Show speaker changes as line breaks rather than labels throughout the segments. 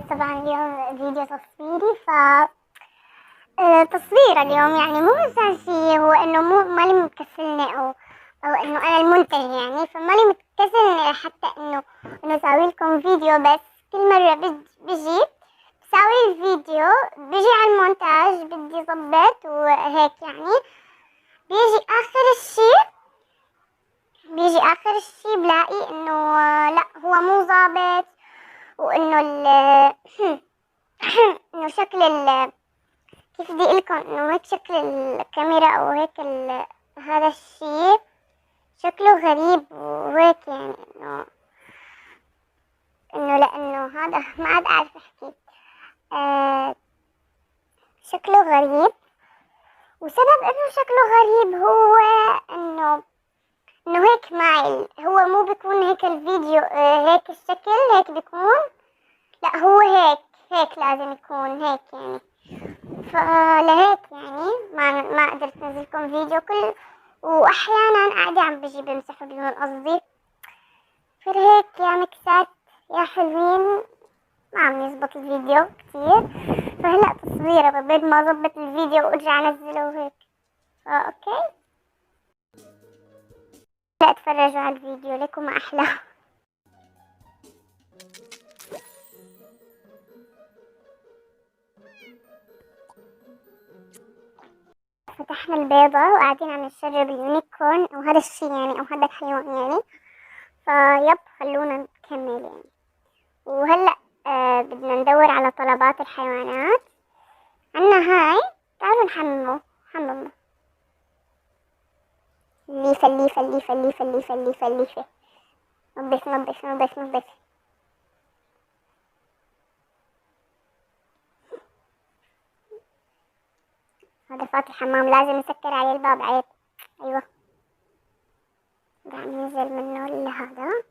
طبعا اليوم فيديو تصويري تصوير اليوم يعني مو أساسي، هو إنه مالي مكسلني أو إنه أنا المنتج يعني، فمالي متكسلني حتى إنه أسوي لكم فيديو. بس كل مرة بجي بسوي الفيديو، بيجي على المونتاج بدي ضبط وهيك يعني، بيجي آخر الشي بلاقي إنه لا هو مو ضابط، وإنه إنه شكل كيف بدي أقولكم إنه هيك شكل الكاميرا أو هيك هذا الشي شكله غريب وهيك يعني إنه لأنه هذا ما عاد أعرف أحكي. شكله غريب، وسبب إنه شكله غريب هو إنه هيك مايل، هو مو بيكون هيك الفيديو هيك الشكل هيك بيكون، لا هو هيك لازم يكون هيك يعني. فلهيك يعني ما قدرت انزلكم فيديو واحيانا قاعدة عم بجي بمسح بدون قصدي. فلهيك يا مكسات يا حلوين ما عم يزبط الفيديو كتير، فهلا تصويره ببعد ما ظبط الفيديو وارجع انزله وهيك. اوكي لا اتفرجوا على الفيديو لكم ما احلى. فتحنا البيضة وقاعدين عم نشرب اليونيكورن وهذا الشي يعني او هذا الحيوان يعني. فيب خلونا نكمل يعني. وهلأ بدنا ندور على طلبات الحيوانات. عنا هاي، تعالوا حممه الليفة. نظف. هذا فات الحمام لازم نسكر عليه الباب، عيب. ايوه قاعد ننزل منه هذا.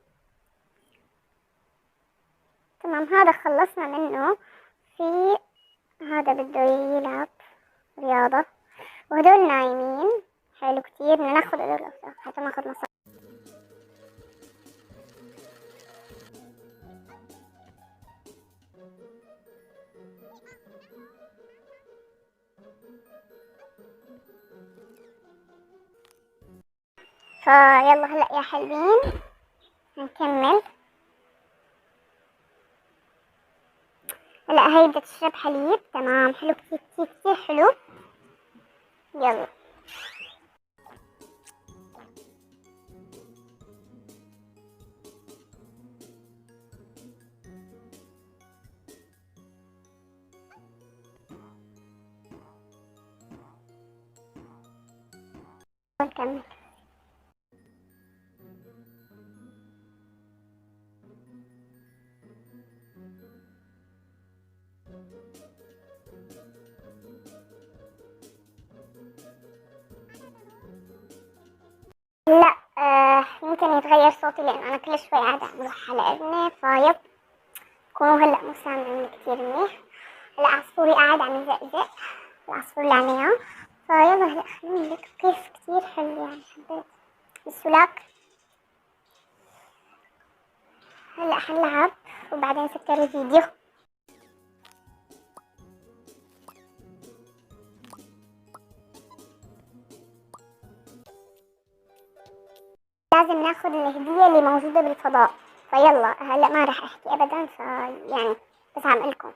تمام هذا خلصنا منه. في هذا بده يلعب رياضة، وهدول نايمين. حلو كتير، بدنا ناخذ هدول حتى ناخذ مصاري. فيلا هلا يا حلوين نكمل. هلا هي بدها تشرب حليب. تمام حلو كتير حلو. يلا نكمل. لا يمكن يتغير صوتي لأن أنا كل شوي قاعدة عم بروح على إذني. فيب كونوا هلا مو سامعيني كتير منيح. هلا عصفوري قاعد عم يزقزق، العصفور اللي عنا إياه. فيلا هلا خليني لك كيف كتير حلو يعني، حبيت السلاك. هلا حنلعب وبعدين سكر الفيديو. لازم ناخذ الهدية اللي موجودة بالفضاء. فيلا هلا ما راح احكي ابدا، يعني بس عم لكم.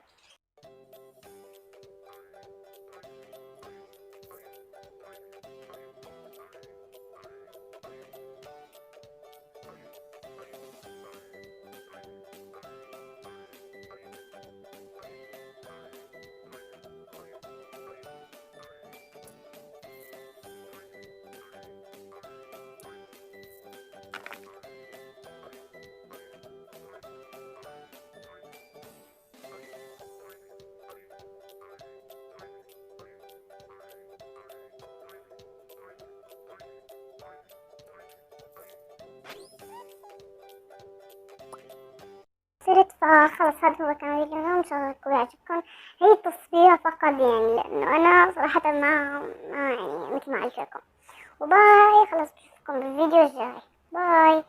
صرت فخلص هذا هو كان فيديو اليوم، ان شاء الله يكون يعجبكم. هي تصفية فقط يعني، لأنه أنا صراحة ما يعني مثل ما قلت لكم. وباي، خلاص بشوفكم بالفيديو الجاي. باي.